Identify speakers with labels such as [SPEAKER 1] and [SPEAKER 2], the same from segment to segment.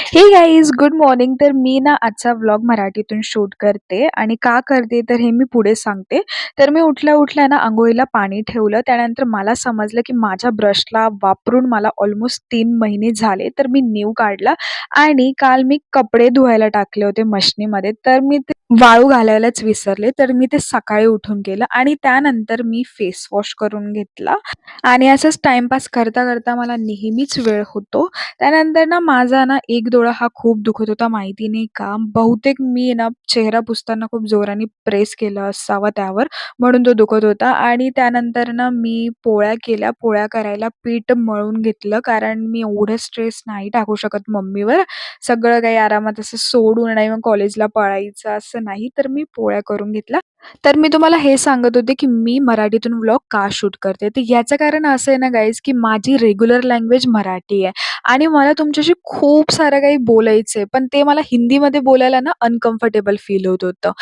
[SPEAKER 1] हे guys good morning. तर मी ना आजचा व्लॉग मराठीतून शूट करते आणि का करते तर हे मी पुढे सांगते. तर मी उठल्या-उठल्या ना अंघोळीला पाणी ठेवलं. त्यानंतर मला समजलं की माझ्या ब्रशला वापरून मला ऑलमोस्ट 3 महिने झाले. तर मी नीव काढला आणि काल मी कपडे धुवायला टाकले होते मशनीमध्ये. तर मी ते वाळू घालायलाच विसरले. तर मी ते सकाळी उठून केलं आणि त्यानंतर मी फेस वॉश करून घेतला आणि असंच टाईमपास करता-करता मला नेहमीच वेळ होतो. त्यानंतर ना माझा ना एक डोळा हा खूप दुखत होता माहिती नाही का. बहुतेक मी ना चेहरा पुसताना खूप जोराने प्रेस केलं असावं त्यावर, म्हणून तो दुखत होता आणि त्यानंतर ना मी पोळ्या केल्या. पोळ्या करायला पीठ मळून घेतलं कारण मी एवढं स्ट्रेस नाही टाकू शकत मम्मीवर. सगळं काही आरामात असं सोडून आणि मग कॉलेजला पळायचं असं नाही. तर मी पोळ्या करून घेतल्या. तर मी तुम्हाला हे सांगत होते, की मी मराठीतून व्लॉग का शूट करते. तर याचं कारण असं आहे ना गाईज, की माझी रेग्युलर लँग्वेज मराठी आहे. आणि मला तुमच्याशी खूप सारं काही बोलायचंय, पण ते मला हिंदीमध्ये बोलायला ना अनकम्फर्टेबल फील होत होतं.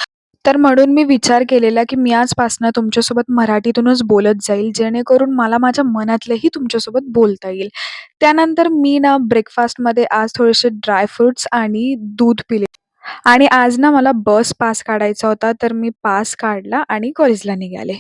[SPEAKER 1] तर म्हणून मी विचार केलेला, की मी आजपासनं तुमच्यासोबत मराठीतूनच बोलत जाईल, जेणेकरून मला माझ्या मनातलंही तुमच्यासोबत बोलता येईल. त्यानंतर मी ना ब्रेकफास्टमध्ये आज थोडेसे ड्राय फ्रुट्स आणि दूध पिले आणि आज ना मला बस पास काढायचा होता, तर मी पास काढला आणि कॉलेजला निघाले.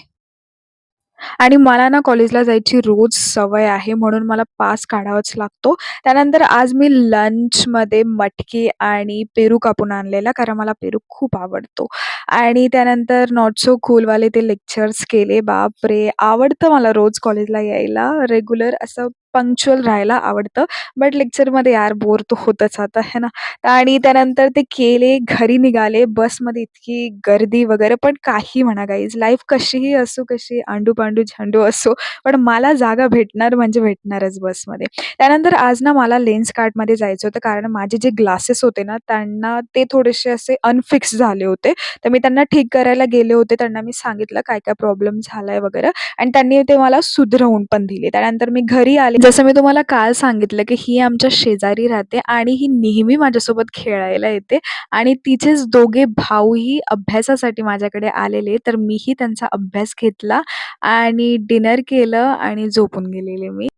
[SPEAKER 1] आणि मला ना कॉलेजला जायची रोज सवय आहे, म्हणून मला पास काढावाच लागतो. त्यानंतर आज मी लंचमध्ये मटकी आणि पेरू कापून आणलेला, कारण मला पेरू खूप आवडतो. आणि त्यानंतर नॉट सो कूलवाले ते लेक्चर्स केले. बापरे! आवडतं मला रोज कॉलेजला यायला, रेग्युलर असं पंक्च्युअल राहायला आवडतं. बट लेक्चरमध्ये यार बोर तर होतच आता, है ना? आणि त्यानंतर ते केले, घरी निघाले. बसमध्ये इतकी गर्दी वगैरे, पण काही म्हणा गाईज, लाईफ कशीही असो, कशी आंडू-पांडू झांडू असो, पण मला जागा भेटणार म्हणजे भेटणारच बसमध्ये. त्यानंतर आज ना मला लेन्सकार्टमध्ये जायचं होतं, कारण माझे जे ग्लासेस होते ना, त्यांना ते थोडेसे असे अनफिक्स झाले होते. तर मी त्यांना ठीक करायला गेले होते. त्यांना मी सांगितलं काय-काय प्रॉब्लेम झालाय वगैरे आणि त्यांनी ते मला सुधरवून पण दिले. त्यानंतर मी घरी आले. जसं मी तुम्हाला काल सांगितलं, की ही आमच्या शेजारी राहते आणि ही नेहमी माझ्यासोबत खेळायला येते आणि तिचेच दोघे भाऊही अभ्यासासाठी माझ्याकडे आलेले. तर मीही त्यांचा अभ्यास घेतला आणि डिनर केलं आणि झोपून गेलेले मी.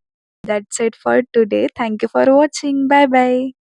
[SPEAKER 1] That's it for today. Thank you for watching. Bye bye.